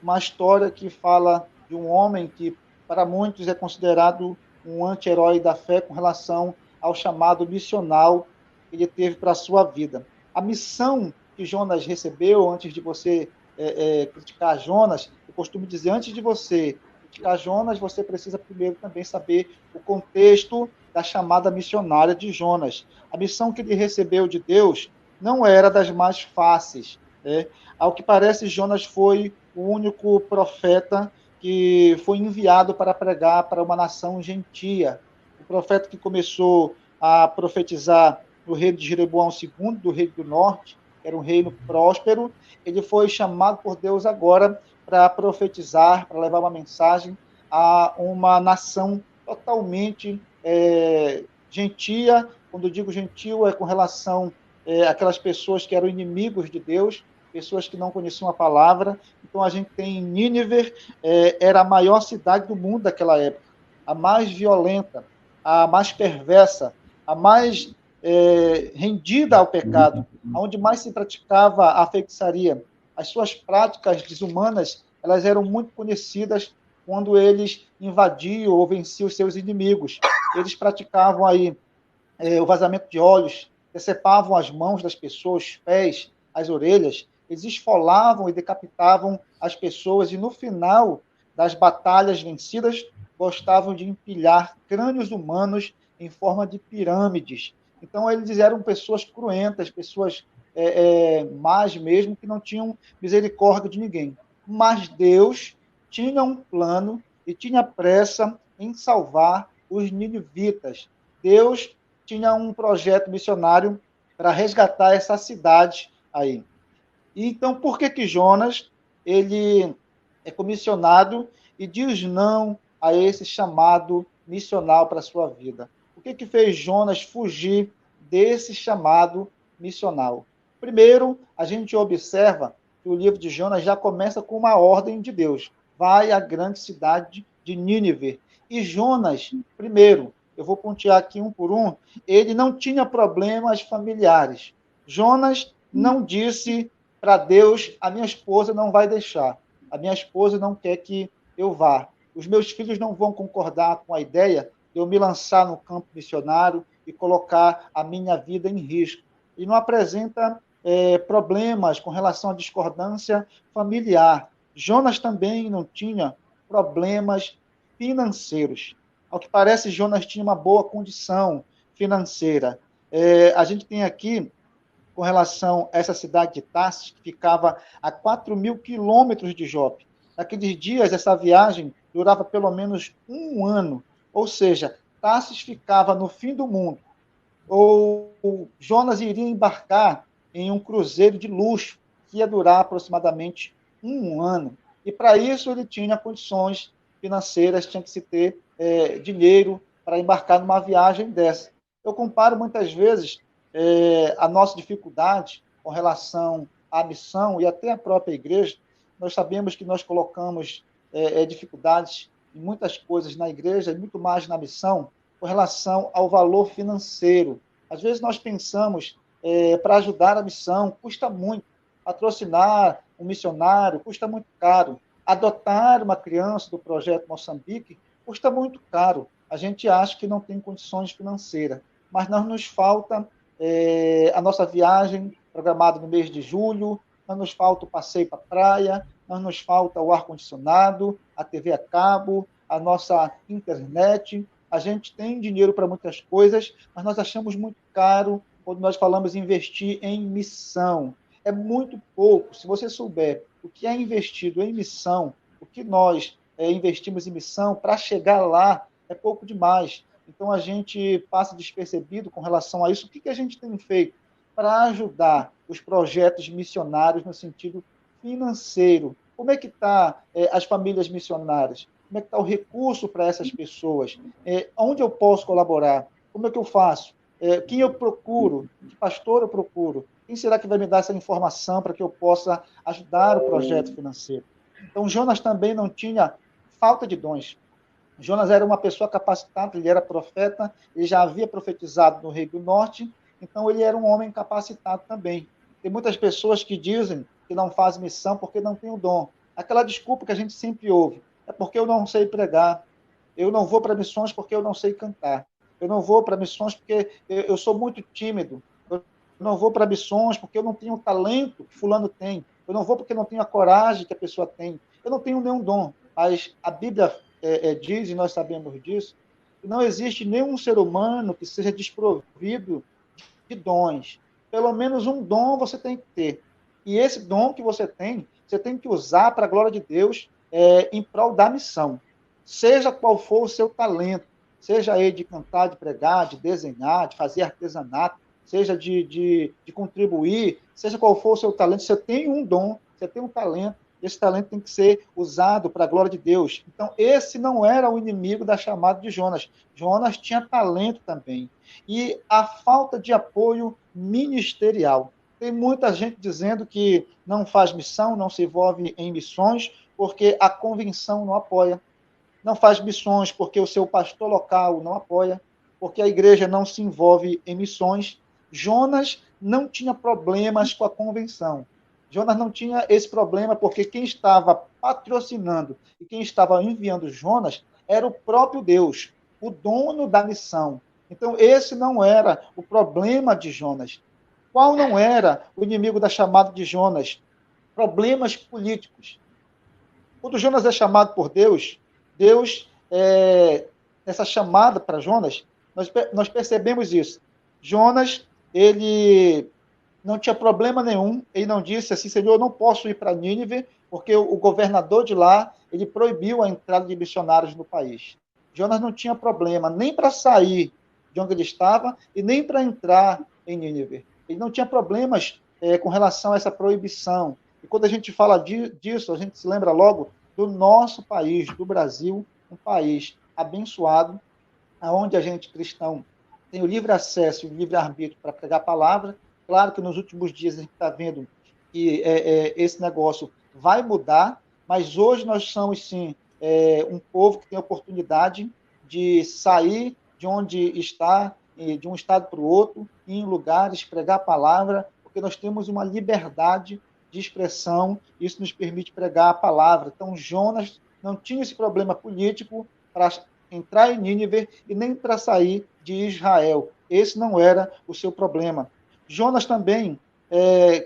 uma história que fala de um homem que, para muitos, é considerado um anti-herói da fé com relação ao chamado missional que ele teve para a sua vida. A missão que Jonas recebeu, antes de você criticar Jonas, eu costumo dizer, antes de você criticar Jonas, você precisa primeiro também saber o contexto da chamada missionária de Jonas. A missão que ele recebeu de Deus não era das mais fáceis, né? Ao que parece, Jonas foi o único profeta que foi enviado para pregar para uma nação gentia. O profeta que começou a profetizar no reino de Jeroboão II, do reino do norte, que era um reino próspero, ele foi chamado por Deus agora para profetizar, para levar uma mensagem a uma nação totalmente gentia. Quando eu digo gentil, é com relação àquelas pessoas que eram inimigos de Deus, pessoas que não conheciam a palavra. Então a gente tem Nínive, era a maior cidade do mundo daquela época, a mais violenta, a mais perversa, a mais rendida ao pecado, onde mais se praticava a feitiçaria. As suas práticas desumanas, elas eram muito conhecidas quando eles invadiam ou venciam os seus inimigos. Eles praticavam aí o vazamento de olhos, decepavam as mãos das pessoas, os pés, as orelhas, eles esfolavam e decapitavam as pessoas e no final das batalhas vencidas gostavam de empilhar crânios humanos em forma de pirâmides. Então eles eram pessoas cruentas, pessoas más mesmo, que não tinham misericórdia de ninguém. Mas Deus tinha um plano e tinha pressa em salvar os ninivitas. Deus tinha um projeto missionário para resgatar essa cidade aí. E então, por que que Jonas ele é comissionado e diz não a esse chamado missional para a sua vida? O que que fez Jonas fugir desse chamado missional? Primeiro, a gente observa que o livro de Jonas já começa com uma ordem de Deus. Vai à grande cidade de Nínive. E Jonas, primeiro, eu vou pontuar aqui um por um, ele não tinha problemas familiares. Jonas não disse para Deus: a minha esposa não vai deixar, a minha esposa não quer que eu vá, os meus filhos não vão concordar com a ideia de eu me lançar no campo missionário e colocar a minha vida em risco. E não apresenta problemas com relação à discordância familiar. Jonas também não tinha problemas financeiros. Ao que parece, Jonas tinha uma boa condição financeira. A gente tem aqui, com relação a essa cidade de Tarsis, que ficava a 4.000 quilômetros de Jope. Naqueles dias, essa viagem durava pelo menos um ano, ou seja, Tarsis ficava no fim do mundo. Ou Jonas iria embarcar em um cruzeiro de luxo, que ia durar aproximadamente um ano. E para isso ele tinha condições financeiras, tinha que se ter dinheiro para embarcar numa viagem dessa. Eu comparo muitas vezes a nossa dificuldade com relação à missão e até à própria igreja. Nós sabemos que nós colocamos dificuldades em muitas coisas na igreja e muito mais na missão com relação ao valor financeiro. Às vezes nós pensamos, para ajudar a missão, custa muito. Patrocinar um missionário custa muito caro. Adotar uma criança do projeto Moçambique custa muito caro. A gente acha que não tem condições financeiras, mas não nos falta a nossa viagem programada no mês de julho, não nos falta o passeio para a praia, não nos falta o ar-condicionado, a TV a cabo, a nossa internet. A gente tem dinheiro para muitas coisas, mas nós achamos muito caro quando nós falamos em investir em missão. É muito pouco. Se você souber o que é investido em missão, o que nós investimos em missão, para chegar lá é pouco demais. Então a gente passa despercebido com relação a isso. O que a gente tem feito para ajudar os projetos missionários no sentido financeiro? Como é que está as famílias missionárias? Como é que está o recurso para essas pessoas? Onde eu posso colaborar? Como é que eu faço? Quem eu procuro? Que pastor eu procuro? Quem será que vai me dar essa informação para que eu possa ajudar o projeto financeiro? Então, Jonas também não tinha falta de dons. Jonas era uma pessoa capacitada, ele era profeta, ele já havia profetizado no Reino do Norte, então ele era um homem capacitado também. Tem muitas pessoas que dizem que não fazem missão porque não têm o dom. Aquela desculpa que a gente sempre ouve, é porque eu não sei pregar, eu não vou para missões porque eu não sei cantar, eu não vou para missões porque eu sou muito tímido, eu não vou para missões porque eu não tenho o talento que fulano tem, eu não vou porque eu não tenho a coragem que a pessoa tem, eu não tenho nenhum dom. Mas a Bíblia diz, e nós sabemos disso, que não existe nenhum ser humano que seja desprovido de dons. Pelo menos um dom você tem que ter. E esse dom que você tem que usar para a glória de Deus em prol da missão. Seja qual for o seu talento, seja ele de cantar, de pregar, de desenhar, de fazer artesanato, seja de contribuir, seja qual for o seu talento, você tem um dom, você tem um talento, esse talento tem que ser usado para a glória de Deus. Então, esse não era o inimigo da chamada de Jonas. Jonas tinha talento também. E a falta de apoio ministerial. Tem muita gente dizendo que não faz missão, não se envolve em missões, porque a convenção não apoia. Não faz missões porque o seu pastor local não apoia, porque a igreja não se envolve em missões. Jonas não tinha problemas com a convenção. Jonas não tinha esse problema porque quem estava patrocinando e quem estava enviando Jonas era o próprio Deus, o dono da missão. Então, esse não era o problema de Jonas. Qual não era o inimigo da chamada de Jonas? Problemas políticos. Quando Jonas é chamado por Deus, Deus, essa chamada para Jonas, nós percebemos isso. Jonas, ele não tinha problema nenhum, ele não disse assim, Senhor, eu não posso ir para Nínive, porque o governador de lá, ele proibiu a entrada de missionários no país. Jonas não tinha problema nem para sair de onde ele estava e nem para entrar em Nínive. Ele não tinha problemas com relação a essa proibição. E quando a gente fala disso, a gente se lembra logo do nosso país, do Brasil, um país abençoado, onde a gente cristão tem o livre acesso e o livre arbítrio para pregar a palavra. Claro que nos últimos dias a gente está vendo que esse negócio vai mudar, mas hoje nós somos, sim, um povo que tem a oportunidade de sair de onde está, de um estado para o outro, ir em lugares, pregar a palavra, porque nós temos uma liberdade de expressão, isso nos permite pregar a palavra. Então, Jonas não tinha esse problema político para entrar em Nínive e nem para sair de Israel. Esse não era o seu problema. Jonas também,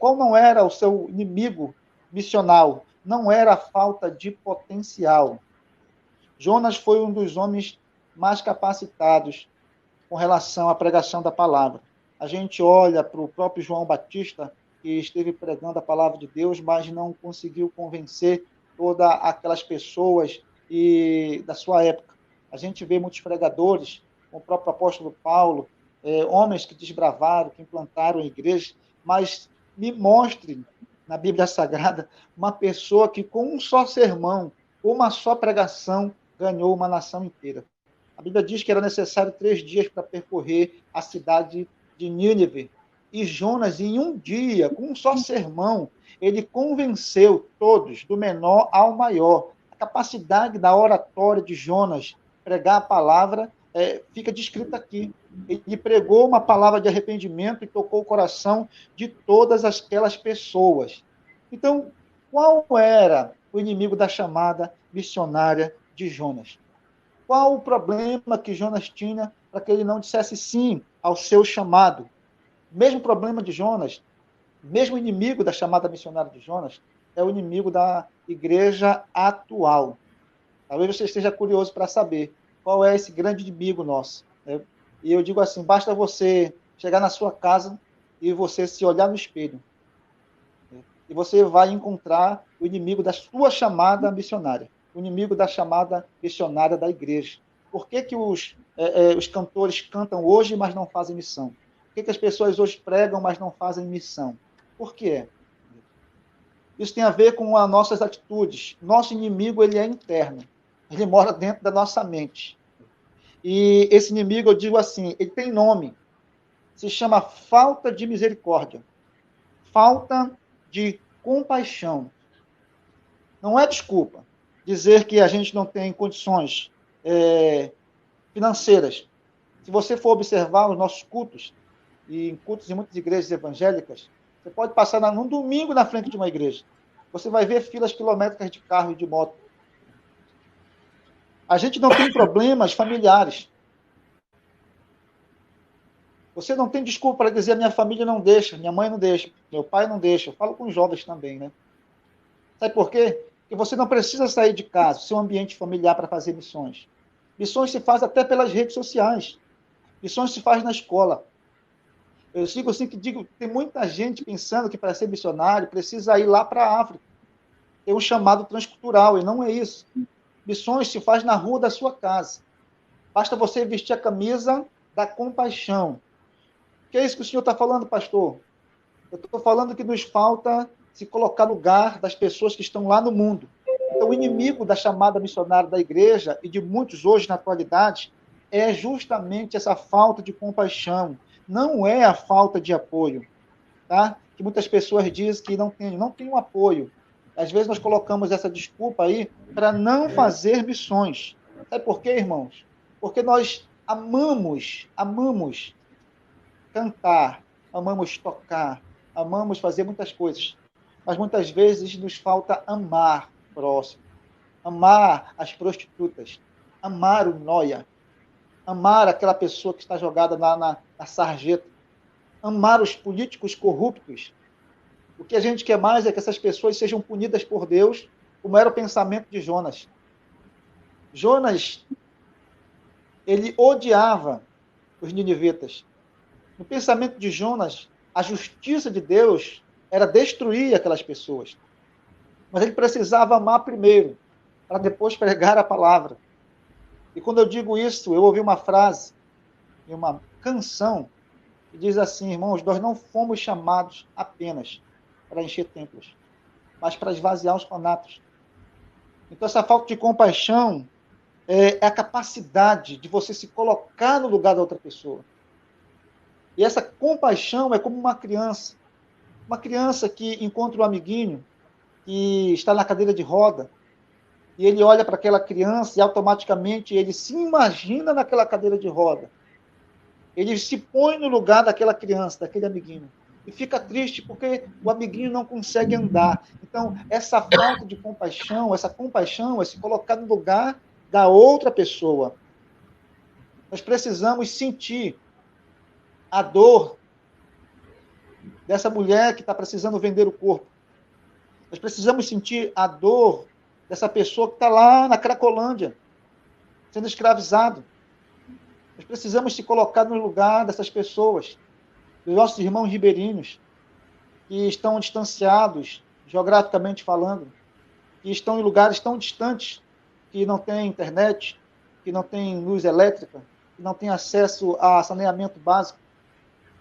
qual não era o seu inimigo missional? Não era a falta de potencial. Jonas foi um dos homens mais capacitados com relação à pregação da palavra. A gente olha para o próprio João Batista, que esteve pregando a palavra de Deus, mas não conseguiu convencer todas aquelas pessoas da sua época. A gente vê muitos pregadores, o próprio apóstolo Paulo, homens que desbravaram, que implantaram igrejas, mas me mostre na Bíblia Sagrada uma pessoa que com um só sermão, uma só pregação, ganhou uma nação inteira. A Bíblia diz que era necessário 3 dias para percorrer a cidade de Nínive. E Jonas, em um dia, com um só sermão, ele convenceu todos, do menor ao maior. A capacidade da oratória de Jonas, pregar a palavra, fica descrita aqui. Ele pregou uma palavra de arrependimento e tocou o coração de todas aquelas pessoas. Então, qual era o inimigo da chamada missionária de Jonas? Qual o problema que Jonas tinha para que ele não dissesse sim ao seu chamado? Mesmo problema de Jonas, mesmo inimigo da chamada missionária de Jonas, é o inimigo da igreja atual. Talvez você esteja curioso para saber qual é esse grande inimigo nosso. Né? E eu digo assim, basta você chegar na sua casa e você se olhar no espelho. Né? E você vai encontrar o inimigo da sua chamada missionária, o inimigo da chamada missionária da igreja. Por que os cantores cantam hoje, mas não fazem missão? Por que as pessoas hoje pregam, mas não fazem missão? Por quê? Isso tem a ver com as nossas atitudes. Nosso inimigo, ele é interno. Ele mora dentro da nossa mente. E esse inimigo, eu digo assim, ele tem nome. Se chama falta de misericórdia. Falta de compaixão. Não é desculpa dizer que a gente não tem condições financeiras. Se você for observar os nossos cultos, e em cultos de muitas igrejas evangélicas, você pode passar num domingo na frente de uma igreja. você vai ver filas quilométricas de carro e de moto. A gente não tem problemas familiares. Você não tem desculpa para dizer minha família não deixa, minha mãe não deixa, meu pai não deixa. Eu falo com os jovens também, né? Sabe por quê? Porque você não precisa sair de casa, seu ambiente familiar para fazer missões. Missões se faz até pelas redes sociais. Missões se faz na escola. Eu sigo assim que digo, tem muita gente pensando que para ser missionário precisa ir lá para a África. Tem um chamado transcultural, e não é isso. Missões se faz na rua da sua casa. Basta você vestir a camisa da compaixão. O que é isso que o senhor está falando, pastor? Eu estou falando que nos falta se colocar no lugar das pessoas que estão lá no mundo. Então, o inimigo da chamada missionária da igreja, e de muitos hoje na atualidade, é justamente essa falta de compaixão. Não é a falta de apoio, tá? Que muitas pessoas dizem que não tem um apoio. Às vezes nós colocamos essa desculpa aí para não fazer missões. Sabe por quê, irmãos? Porque nós amamos cantar, amamos tocar, amamos fazer muitas coisas. Mas muitas vezes nos falta amar o próximo, amar as prostitutas, amar o noia, amar aquela pessoa que está jogada na sarjeta, amar os políticos corruptos. O que a gente quer mais é que essas pessoas sejam punidas por Deus, como era o pensamento de Jonas. Jonas, ele odiava os ninivitas. No pensamento de Jonas, a justiça de Deus era destruir aquelas pessoas. Mas ele precisava amar primeiro, para depois pregar a palavra. E quando eu digo isso, eu ouvi uma frase em uma canção que diz assim: irmãos, nós não fomos chamados apenas para encher templos, mas para esvaziar os ornatos. Então, essa falta de compaixão é a capacidade de você se colocar no lugar da outra pessoa. E essa compaixão é como uma criança que encontra um amiguinho que está na cadeira de roda, e ele olha para aquela criança e automaticamente ele se imagina naquela cadeira de roda. Ele se põe no lugar daquela criança, daquele amiguinho. E fica triste porque o amiguinho não consegue andar. Então, essa falta de compaixão, é se colocar no lugar da outra pessoa. Nós precisamos sentir a dor dessa mulher que está precisando vender o corpo. Nós precisamos sentir a dor dessa pessoa que está lá na Cracolândia, sendo escravizado. Nós precisamos se colocar no lugar dessas pessoas, dos nossos irmãos ribeirinhos, que estão distanciados, geograficamente falando, que estão em lugares tão distantes, que não têm internet, que não têm luz elétrica, que não têm acesso a saneamento básico,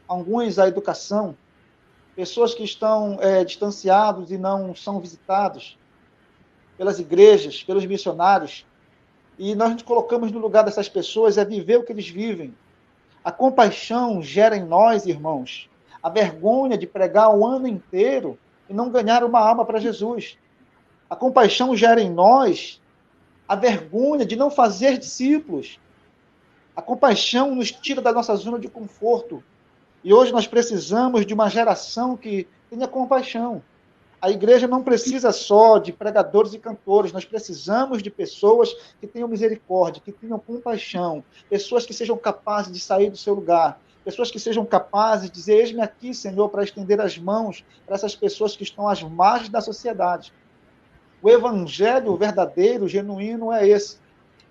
alguns à educação, pessoas que estão distanciados e não são visitados pelas igrejas, pelos missionários, e nós nos colocamos no lugar dessas pessoas, é viver o que eles vivem. A compaixão gera em nós, irmãos, a vergonha de pregar o ano inteiro e não ganhar uma alma para Jesus. A compaixão gera em nós a vergonha de não fazer discípulos. A compaixão nos tira da nossa zona de conforto. E hoje nós precisamos de uma geração que tenha compaixão. A igreja não precisa só de pregadores e cantores, nós precisamos de pessoas que tenham misericórdia, que tenham compaixão, pessoas que sejam capazes de sair do seu lugar, pessoas que sejam capazes de dizer: eis-me aqui, Senhor, para estender as mãos para essas pessoas que estão às margens da sociedade. O evangelho verdadeiro, genuíno, é esse.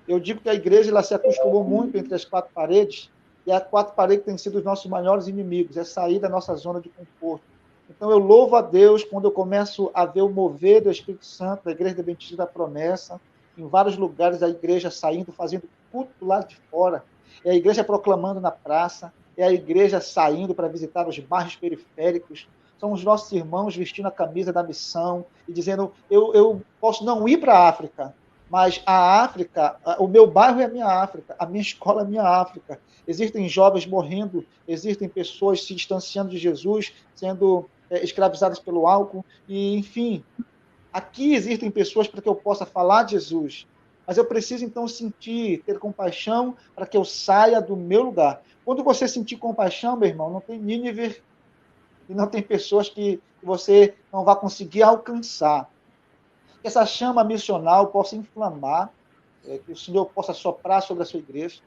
Eu digo que a igreja ela se acostumou muito entre as quatro paredes, e as quatro paredes têm sido os nossos maiores inimigos, é sair da nossa zona de conforto. Então eu louvo a Deus quando eu começo a ver o mover do Espírito Santo, da Igreja Adventista da Promessa, em vários lugares a igreja saindo, fazendo culto do lado de fora, é a igreja proclamando na praça, é a igreja saindo para visitar os bairros periféricos, são os nossos irmãos vestindo a camisa da missão e dizendo: eu posso não ir para a África, mas a África, o meu bairro é a minha África, a minha escola é a minha África. Existem jovens morrendo, existem pessoas se distanciando de Jesus, sendo escravizadas pelo álcool, e enfim, aqui existem pessoas para que eu possa falar de Jesus, mas eu preciso então sentir, ter compaixão para que eu saia do meu lugar. Quando você sentir compaixão, meu irmão, não tem Nínive e não tem pessoas que você não vai conseguir alcançar. que essa chama missional possa inflamar, que o Senhor possa soprar sobre a sua igreja.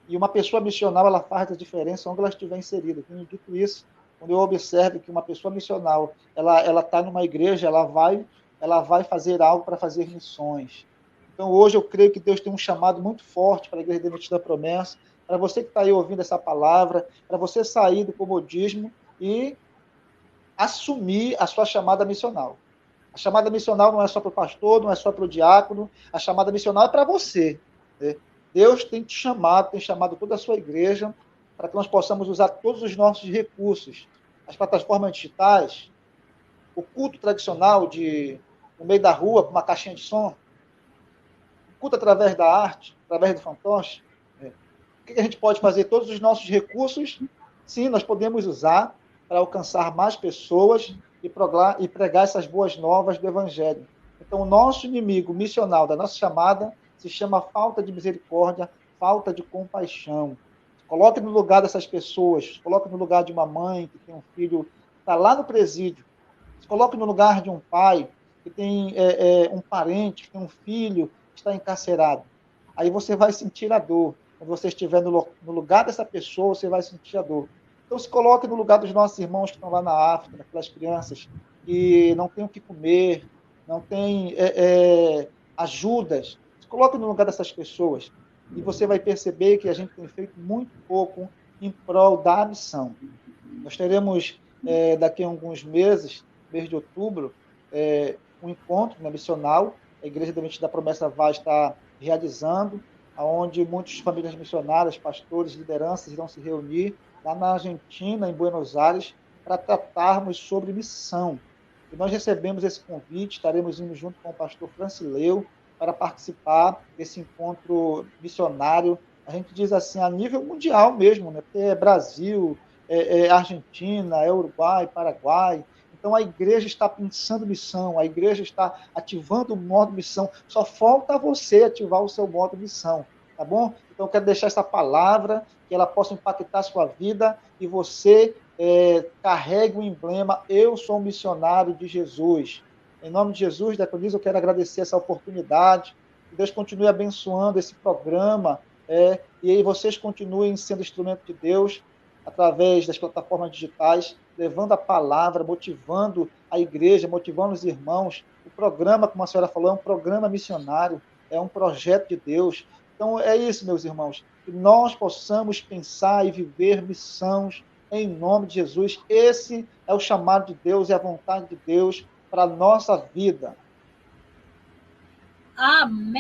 E uma pessoa missional, ela faz a diferença onde ela estiver inserida. Tenho dito isso, quando eu observo que uma pessoa missional, ela está numa igreja, ela vai fazer algo para fazer missões. Então, hoje, eu creio que Deus tem um chamado muito forte para a Igreja Adventista da Promessa, para você que está aí ouvindo essa palavra, para você sair do comodismo e assumir a sua chamada missional. A chamada missional não é só para o pastor, não é só para o diácono, a chamada missional é para você. Né? Deus tem te chamado, tem chamado toda a sua igreja para que nós possamos usar todos os nossos recursos, as plataformas digitais, o culto tradicional no meio da rua, com uma caixinha de som, o culto através da arte, através do fantoche. Né? O que a gente pode fazer? Todos os nossos recursos, sim, nós podemos usar para alcançar mais pessoas e pregar essas boas novas do Evangelho. Então, o nosso inimigo missional da nossa chamada se chama falta de misericórdia, falta de compaixão. Coloque no lugar dessas pessoas, coloque no lugar de uma mãe que tem um filho que está lá no presídio, se coloque no lugar de um pai que tem um parente, que tem um filho que está encarcerado. Aí você vai sentir a dor. Quando você estiver no lugar dessa pessoa, você vai sentir a dor. Então, se coloque no lugar dos nossos irmãos que estão lá na África, daquelas crianças que não têm o que comer, não têm ajudas. Se coloque no lugar dessas pessoas e você vai perceber que a gente tem feito muito pouco em prol da missão. Nós teremos, daqui a alguns meses, mês de outubro, um encontro, né, missional. A Igreja Adventista da Promessa vai estar realizando, onde muitas famílias missionárias, pastores, lideranças irão se reunir lá na Argentina, em Buenos Aires, para tratarmos sobre missão. E nós recebemos esse convite, estaremos indo junto com o pastor Francileu para participar desse encontro missionário, a gente diz assim, a nível mundial mesmo, né? Porque é Brasil, Argentina, Uruguai, Paraguai. Então, a igreja está pensando missão, a igreja está ativando o modo missão. Só falta você ativar o seu modo missão, tá bom? Então, eu quero deixar essa palavra, que ela possa impactar a sua vida e você carregue o emblema Eu sou um missionário de Jesus. Em nome de Jesus, Diaconisa, eu quero agradecer essa oportunidade. Que Deus continue abençoando esse programa e aí vocês continuem sendo instrumento de Deus através das plataformas digitais, levando a palavra, motivando a igreja, motivando os irmãos. O programa, como a senhora falou, é um programa missionário, é um projeto de Deus. Então, é isso, meus irmãos, que nós possamos pensar e viver missões em nome de Jesus. Esse é o chamado de Deus, é a vontade de Deus para a nossa vida. Amém.